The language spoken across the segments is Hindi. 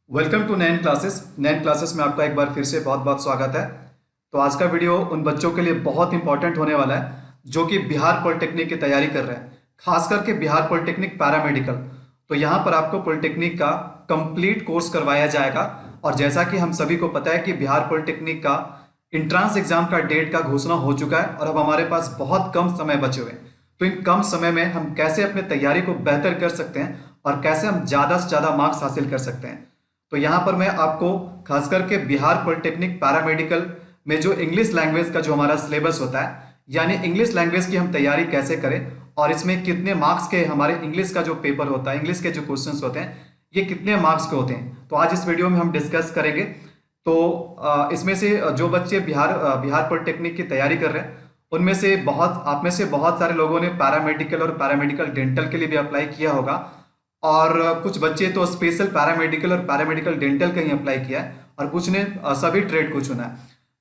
Welcome to Nain Classes. Nain Classes में आपका एक बार फिर से बहुत बहुत स्वागत है। तो आज का वीडियो उन बच्चों के लिए बहुत इंपॉर्टेंट होने वाला है जो कि बिहार पॉलिटेक्निक की तैयारी कर रहे हैं, खास करके बिहार पॉलिटेक्निक पैरामेडिकल। तो यहाँ पर आपको पॉलिटेक्निक का कंप्लीट कोर्स करवाया जाएगा। और जैसा कि हम सभी को पता है कि बिहार पॉलिटेक्निक का इंट्रांस एग्जाम का डेट का घोषणा हो चुका है और अब हमारे पास बहुत कम समय बचे हुए हैं। तो इन कम समय में हम कैसे अपने तैयारी को बेहतर कर सकते हैं और कैसे हम ज़्यादा से ज़्यादा मार्क्स हासिल कर सकते हैं। तो यहाँ पर मैं आपको खास करके बिहार पॉलिटेक्निक पैरामेडिकल में जो इंग्लिश लैंग्वेज का जो हमारा सिलेबस होता है, यानी इंग्लिश लैंग्वेज की हम तैयारी कैसे करें और इसमें कितने मार्क्स के हमारे इंग्लिश का जो पेपर होता है, इंग्लिश के जो क्वेश्चंस होते हैं, ये कितने मार्क्स के होते हैं, तो आज इस वीडियो में हम डिस्कस करेंगे। तो इसमें से जो बच्चे बिहार पॉलिटेक्निक की तैयारी कर रहे हैं उनमें से आप में से बहुत सारे लोगों ने पैरामेडिकल और पैरामेडिकल डेंटल के लिए भी अप्लाई किया होगा, और कुछ बच्चे तो स्पेशल पैरामेडिकल और पैरामेडिकल डेंटल का ही अप्लाई किया है और कुछ ने सभी ट्रेड को चुना है।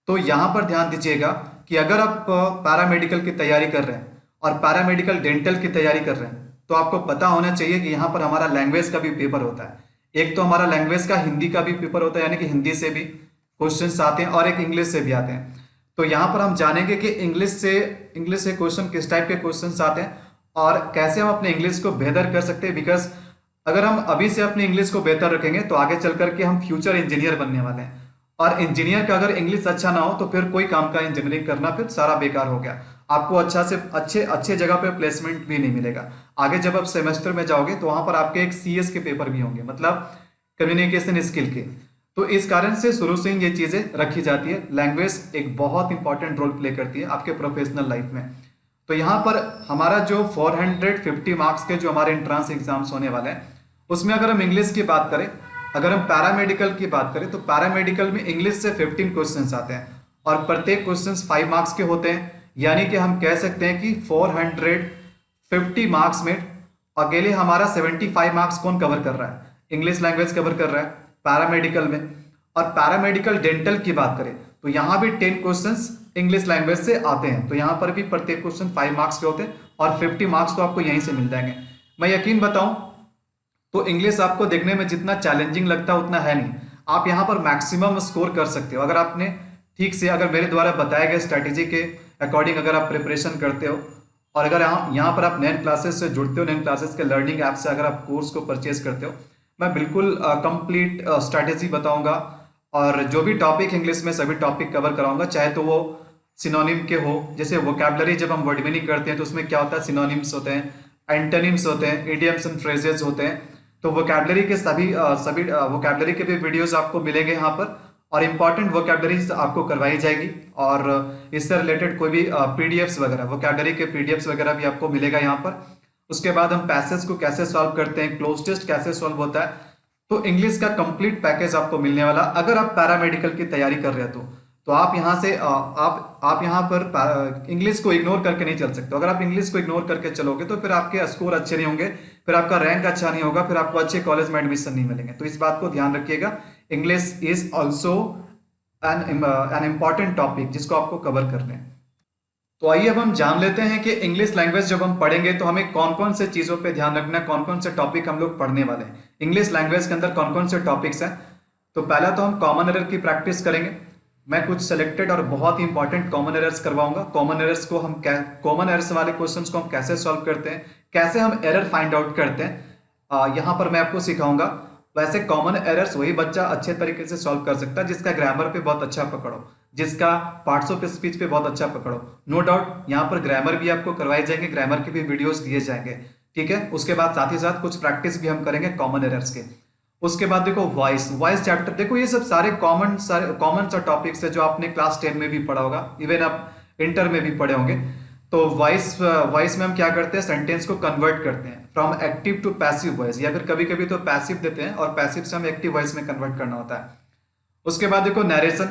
तो यहाँ पर ध्यान दीजिएगा कि अगर आप पैरामेडिकल की तैयारी कर रहे हैं और पैरामेडिकल डेंटल की तैयारी कर रहे हैं तो आपको पता होना चाहिए कि यहाँ पर हमारा लैंग्वेज का भी पेपर होता है। एक तो हमारा लैंग्वेज का हिंदी का भी पेपर होता है, यानी कि हिंदी से भी क्वेश्चन आते हैं और एक इंग्लिश से भी आते हैं। तो यहाँ पर हम जानेंगे कि इंग्लिश से क्वेश्चन किस टाइप के क्वेश्चन आते हैं और कैसे हम अपने इंग्लिश को बेहतर कर सकते हैं। बिकॉज अगर हम अभी से अपनी इंग्लिश को बेहतर रखेंगे तो आगे चल करके हम फ्यूचर इंजीनियर बनने वाले हैं, और इंजीनियर का अगर इंग्लिश अच्छा ना हो तो फिर कोई काम का इंजीनियरिंग करना फिर सारा बेकार हो गया। आपको अच्छा से अच्छे अच्छे जगह पे प्लेसमेंट भी नहीं मिलेगा। आगे जब आप सेमेस्टर में जाओगे तो वहां पर आपके एक सीएस के पेपर भी होंगे, मतलब कम्युनिकेशन स्किल के। तो इस कारण से शुरू से ही ये चीजें रखी जाती है। लैंग्वेज एक बहुत इंपॉर्टेंट रोल प्ले करती है आपके प्रोफेशनल लाइफ में। तो यहाँ पर हमारा जो 450 मार्क्स के जो हमारे एंट्रांस एग्जाम्स होने वाले हैं उसमें अगर हम इंग्लिश की बात करें, अगर हम पैरामेडिकल की बात करें तो पैरामेडिकल में इंग्लिश से 15 क्वेश्चंस आते हैं और प्रत्येक क्वेश्चंस 5 मार्क्स के होते हैं। यानी कि हम कह सकते हैं कि 450 मार्क्स में अकेले हमारा 75 मार्क्स कौन कवर कर रहा है? इंग्लिश लैंग्वेज कवर कर रहा है पैरामेडिकल में। और पैरामेडिकल डेंटल की बात करें तो यहाँ भी 10 क्वेश्चंस इंग्लिश लैंग्वेज से आते हैं। तो यहाँ पर भी प्रत्येक क्वेश्चन 5 मार्क्स के होते हैं और 50 मार्क्स तो आपको यहीं से मिल जाएंगे। मैं यकीन बताऊं तो इंग्लिश आपको देखने में जितना चैलेंजिंग लगता है उतना है नहीं। आप यहाँ पर मैक्सिमम स्कोर कर सकते हो अगर आपने ठीक से, अगर मेरे द्वारा बताए गए स्ट्रैटेजी के अकॉर्डिंग अगर आप प्रिपरेशन करते हो और अगर यहाँ पर आप नैन क्लासेस से जुड़ते हो, नैन क्लासेस के लर्निंग ऐप से अगर आप कोर्स को परचेज करते हो, मैं बिल्कुल कंप्लीट स्ट्रैटेजी बताऊंगा और जो भी टॉपिक इंग्लिश में सभी टॉपिक कवर कराऊंगा, चाहे तो वो सिनोनिम के हो। जैसे वोकैबुलरी जब हम वर्ड मीनिंग करते हैं तो उसमें क्या होता है, सिनोनिम्स होते हैं, एंटोनिम्स होते हैं, इडियम्स एंड फ्रेजेस होते हैं। तो वोकैबुलरी के सभी वोकैबुलरी के भी वीडियोस आपको मिलेंगे यहाँ पर, और इंपॉर्टेंट वोकैबुलरी आपको करवाई जाएगी। और इससे रिलेटेड कोई भी पीडीएफ्स वगैरह, वोकैबुलरी के पीडीएफ्स वगैरह भी आपको मिलेगा यहाँ पर। उसके बाद हम पैसेज को कैसे सॉल्व करते हैं, क्लोज टेस्ट कैसे सॉल्व होता है। तो इंग्लिश का कंप्लीट पैकेज आपको मिलने वाला अगर आप पैरामेडिकल की तैयारी कर रहे हो तो आप यहाँ से आप यहाँ पर इंग्लिश को इग्नोर करके नहीं चल सकते। अगर आप इंग्लिश को इग्नोर करके चलोगे तो फिर आपके स्कोर अच्छे नहीं होंगे, फिर आपका रैंक अच्छा नहीं होगा, फिर आपको अच्छे कॉलेज में एडमिशन नहीं मिलेंगे। तो इस बात को ध्यान रखिएगा। English is also an important topic जिसको आपको कवर करना है। तो आइए अब हम जान लेते हैं कि इंग्लिश लैंग्वेज जब हम पढ़ेंगे तो हमें कौन कौन से चीज़ों पे ध्यान रखना है, कौन कौन से टॉपिक हम लोग पढ़ने वाले हैं। इंग्लिश लैंग्वेज के अंदर कौन कौन से टॉपिक्स हैं। तो पहला तो हम कॉमन एरर की प्रैक्टिस करेंगे। मैं कुछ सेलेक्टेड और बहुत ही इंपॉर्टेंट कॉमन एरर्स करवाऊंगा। कॉमन एरर्स वाले क्वेश्चंस को हम कैसे सॉल्व करते हैं, कैसे हम एरर फाइंड आउट करते हैं, यहाँ पर मैं आपको सिखाऊंगा। वैसे कॉमन एरर्स वही बच्चा अच्छे तरीके से सॉल्व कर सकता है जिसका ग्रामर पे बहुत अच्छा पकड़ो, जिसका पार्ट्स ऑफ स्पीच पे बहुत अच्छा पकड़ो। नो डाउट यहाँ पर ग्रामर भी आपको करवाए जाएंगे, ग्रामर के भी वीडियोस दिए जाएंगे, ठीक है। उसके बाद साथ ही साथ कुछ प्रैक्टिस भी हम करेंगे कॉमन एरर्स के। उसके बाद देखो वॉइस चैप्टर, देखो ये सब सारे कॉमन सा टॉपिक्स है जो आपने क्लास 10 में भी पढ़ा होगा, इवन आप इंटर में भी पढ़े होंगे। तो वॉइस में हम क्या करते हैं, सेंटेंस को कन्वर्ट करते हैं from active to passive voice, या फिर कभी कभी तो पैसिव देते हैं और पैसिव से हम एक्टिव वॉइस में कन्वर्ट करना होता है। उसके बाद देखो नरेशन,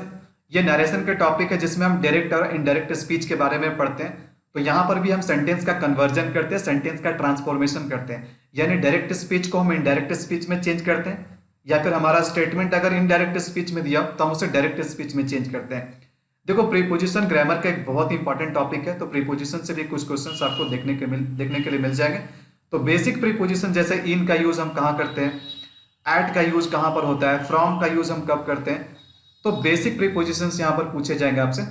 ये नरेशन के टॉपिक है जिसमें हम डायरेक्ट और इनडायरेक्ट स्पीच के बारे में पढ़ते हैं। तो यहाँ पर भी हम सेंटेंस का कन्वर्जन करते हैं, सेंटेंस का ट्रांसफॉर्मेशन करते हैं, यानी डायरेक्ट स्पीच को हम इनडायरेक्ट स्पीच में चेंज करते हैं, या फिर हमारा स्टेटमेंट अगर इनडायरेक्ट स्पीच में दिया तो हम उसे डायरेक्ट स्पीच में चेंज करते हैं। देखो प्रीपोजिशन ग्रामर का एक बहुत इंपॉर्टेंट टॉपिक है, तो प्रीपोजिशन से भी कुछ क्वेश्चंस आपको देखने के लिए मिल जाएंगे। तो बेसिक प्रीपोजिशन जैसे इन का यूज हम कहाँ करते हैं, एट का यूज कहाँ पर होता है, फ्रॉम का यूज हम कब करते हैं। तो बेसिक प्रीपोजिशंस यहाँ पर पूछे जाएंगे आपसे,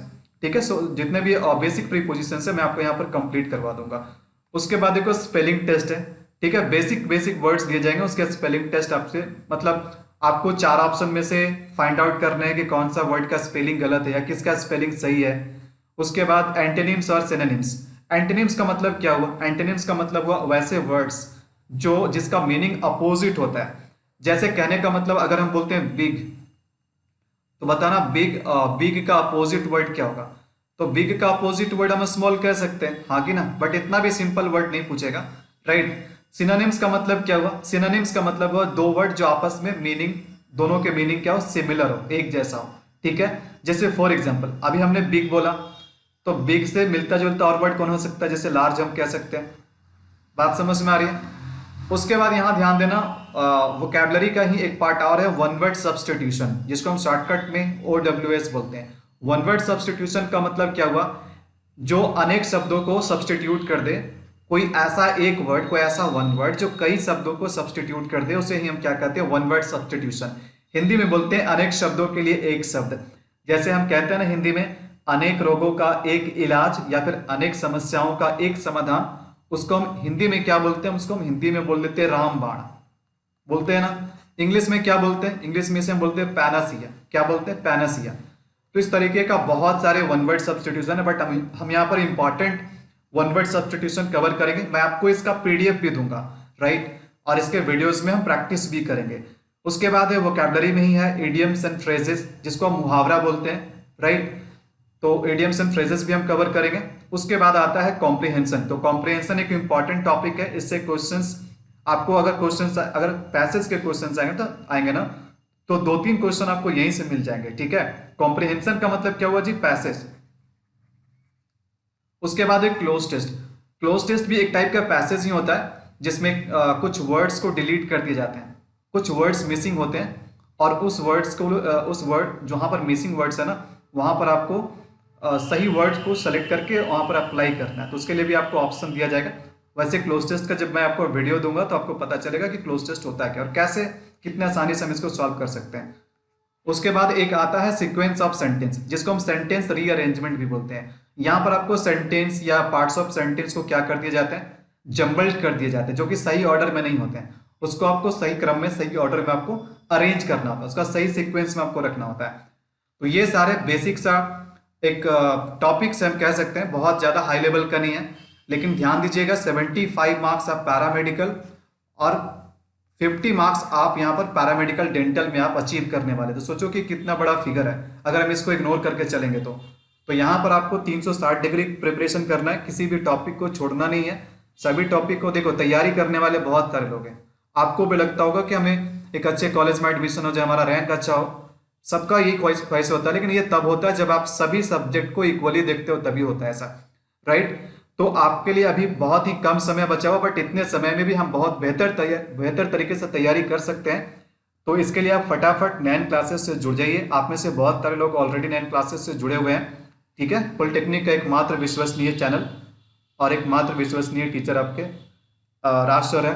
ठीक है। सो जितने भी बेसिक प्रीपोजिशंस है मैं आपको यहाँ पर कंप्लीट करवा दूंगा। उसके बाद देखो स्पेलिंग टेस्ट है, ठीक है। बेसिक बेसिक वर्ड्स दिए जाएंगे, उसके स्पेलिंग टेस्ट आपसे, मतलब आपको 4 ऑप्शन में से फाइंड आउट करना है कि कौन सा वर्ड का स्पेलिंग गलत है या किसका स्पेलिंग सही है। उसके बाद एंटोनिम्स और सिनोनिम्स। एंटोनिम्स का मतलब क्या हुआ, एंटोनिम्स का मतलब हुआ वैसे वर्ड्स जो जिसका मीनिंग अपोजिट होता है। जैसे कहने का मतलब अगर हम बोलते हैं बिग, तो बताना बिग, बिग का अपोजिट वर्ड क्या होगा। तो बिग का अपोजिट वर्ड हम स्मॉल कह सकते हैं, हाँ कि ना, बट इतना भी सिंपल वर्ड नहीं पूछेगा, राइट। सिनोनिम्स का मतलब क्या हुआ, सिनोनिम्स का मतलब हुआ दो वर्ड जो आपस में मीनिंग, दोनों के मीनिंग क्या हो, सिमिलर हो, एक जैसा हो, ठीक है। जैसे फॉर एग्जाम्पल अभी हमने बिग बोला, तो बिग से मिलता जुलता और वर्ड कौन हो सकता है, जैसे लार्ज हम कह सकते हैं। बात समझ में आ रही है। उसके बाद यहां ध्यान देना, वोकैबलरी का ही एक पार्ट और है, वन वर्ड सब्सटीट्यूशन, जिसको हम शॉर्टकट में OWS बोलते हैं। वन वर्ड सब्सटीट्यूशन का मतलब क्या हुआ, जो अनेक शब्दों को सब्सटीट्यूट कर दे, कोई ऐसा एक वर्ड, कोई ऐसा वन वर्ड जो कई शब्दों को सब्सटीट्यूट कर दे, उसे ही हम क्या कहते हैं, वन वर्ड सब्सटीट्यूशन। हिंदी में बोलते हैं अनेक शब्दों के लिए एक शब्द। जैसे हम कहते हैं ना हिंदी में, अनेक रोगों का एक इलाज या फिर अनेक समस्याओं का एक समाधान, उसको हम हिंदी में क्या बोलते हैं, उसको हम हिंदी में बोल देते हैं रामबाण, बोलते हैं ना। इंग्लिश में क्या बोलते हैं, इंग्लिश में से हम बोलते हैं पैनासिया, क्या बोलते हैं, पैनासिया। तो इस तरीके का बहुत सारे वन वर्ड सब्सटीट्यूशन है, बट हम यहाँ पर important one word substitution cover करेंगे। मैं आपको इसका PDF भी दूंगा, राइट, और इसके वीडियोस में हम प्रैक्टिस भी करेंगे। उसके बाद है वोकैबलरी में ही है इडियम्स एंड फ्रेजेस, जिसको हम मुहावरा बोलते हैं, राइट। तो इडियम्स एंड फ्रेजेस भी हम कवर करेंगे। उसके बाद आता है कॉम्प्रिहेंशन। तो कॉम्प्रिहेंशन एक इंपॉर्टेंट टॉपिक है, इससे क्वेश्चंस आपको, अगर क्वेश्चंस, अगर पैसेज के क्वेश्चंस आएंगे तो आएंगे ना, तो 2-3 क्वेश्चन आपको यहीं से मिल जाएंगे, ठीक है। कॉम्प्रिहेंशन का मतलब क्या हुआ जी, पैसेज। उसके बाद एक क्लोज टेस्ट। क्लोज टेस्ट भी एक टाइप का पैसेज ही होता है, जिसमें कुछ वर्ड्स को डिलीट कर दिए जाते हैं, कुछ वर्ड्स मिसिंग होते हैं, और उस वर्ड्स को उस वर्ड जहां पर मिसिंग वर्ड्स है ना, वहां पर आपको सही वर्ड्स को सेलेक्ट करके वहां पर अप्लाई करना है। तो उसके लिए भी आपको ऑप्शन दिया जाएगा। वैसे क्लोज टेस्ट का जब मैं आपको वीडियो दूंगा तो आपको पता चलेगा कि क्लोज टेस्ट होता है क्या और कैसे, कितने आसानी से हम इसको सॉल्व कर सकते हैं। उसके बाद एक आता है सीक्वेंस ऑफ सेंटेंस, जिसको हम सेंटेंस रीअरेंजमेंट भी बोलते हैं। यहाँ पर आपको सेंटेंस या पार्ट्स ऑफ सेंटेंस को क्या कर दिए जाते हैं, जम्बल्ड कर दिए जाते हैं, जो कि सही ऑर्डर में नहीं होते हैं। उसको आपको सही क्रम में, सही ऑर्डर में आपको अरेंज करना होता है, उसका सही सीक्वेंस में आपको रखना होता है। तो ये सारे बेसिक सा एक टॉपिक्स हम कह सकते हैं, बहुत ज़्यादा हाई लेवल का नहीं है, लेकिन ध्यान दीजिएगा 75 मार्क्स आप पैरामेडिकल और 50 मार्क्स आप यहाँ पर पैरामेडिकल डेंटल में आप अचीव करने वाले। तो सोचो कि कितना बड़ा फिगर है अगर हम इसको इग्नोर करके चलेंगे तो यहाँ पर आपको 360 डिग्री प्रिपरेशन करना है, किसी भी टॉपिक को छोड़ना नहीं है। सभी टॉपिक को देखो, तैयारी करने वाले बहुत सारे लोग हैं। आपको भी लगता होगा कि हमें एक अच्छे कॉलेज में एडमिशन हो जाए, हमारा रैंक अच्छा हो, सबका यही ख्वाहिश होता है, लेकिन ये तब होता है जब आप सभी सब्जेक्ट को इक्वली देखते हो, तभी होता है ऐसा, राइट। तो आपके लिए अभी बहुत ही कम समय बचा हुआ, बट इतने समय में भी हम बहुत बेहतर तरीके से तैयारी कर सकते हैं। तो इसके लिए आप फटाफट 9 क्लासेस से जुड़ जाइए। आप में से बहुत सारे लोग ऑलरेडी 9 क्लासेस से जुड़े हुए हैं, ठीक है। पॉलिटेक्निक का एकमात्र विश्वसनीय चैनल और एकमात्र विश्वसनीय टीचर आपके राज सर है,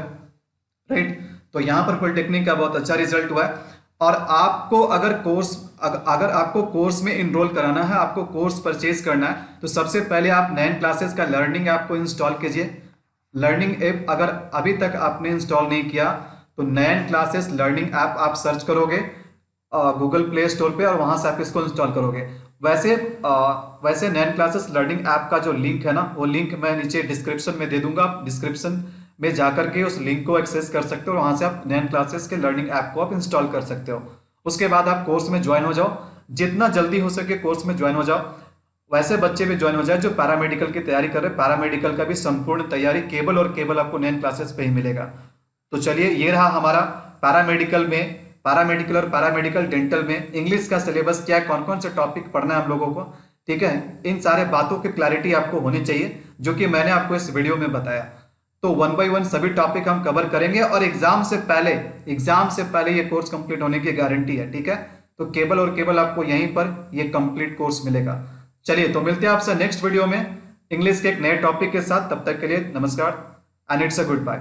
राइट। तो यहाँ पर पॉलिटेक्निक का बहुत अच्छा रिजल्ट हुआ है। और आपको अगर अगर आपको कोर्स में इनरोल कराना है, आपको कोर्स परचेज करना है, तो सबसे पहले आप 9 क्लासेस का लर्निंग ऐप को इंस्टॉल कीजिए। लर्निंग ऐप अगर अभी तक आपने इंस्टॉल नहीं किया तो 9 क्लासेस लर्निंग ऐप आप सर्च करोगे गूगल प्ले स्टोर पे, और वहां से आप इसको इंस्टॉल करोगे। वैसे 9 क्लासेस लर्निंग ऐप का जो लिंक है ना, वो लिंक मैं नीचे डिस्क्रिप्शन में दे दूंगा। आप डिस्क्रिप्शन में जाकर के उस लिंक को एक्सेस कर सकते हो, और वहां से आप 9 क्लासेस के लर्निंग ऐप को आप इंस्टॉल कर सकते हो। उसके बाद आप कोर्स में ज्वाइन हो जाओ, जितना जल्दी हो सके कोर्स में ज्वाइन हो जाओ। वैसे बच्चे भी ज्वाइन हो जाए जो पैरामेडिकल की तैयारी कर रहे हैं, पैरामेडिकल का भी संपूर्ण तैयारी केवल और केवल आपको 9 क्लासेस पे ही मिलेगा। तो चलिए, ये रहा हमारा पैरामेडिकल और पैरामेडिकल डेंटल में इंग्लिश का सिलेबस क्या है, कौन कौन से टॉपिक पढ़ना है हम लोगों को, ठीक है। इन सारे बातों की क्लैरिटी आपको होनी चाहिए, जो कि मैंने आपको इस वीडियो में बताया। तो 1 बाय 1 सभी टॉपिक हम कवर करेंगे, और एग्जाम से पहले ये कोर्स कंप्लीट होने की गारंटी है, ठीक है। तो केवल और केवल आपको यहीं पर ये कंप्लीट कोर्स मिलेगा। चलिए, तो मिलते हैं आपसे नेक्स्ट वीडियो में इंग्लिश के एक नए टॉपिक के साथ। तब तक के लिए नमस्कार and it's a good bye.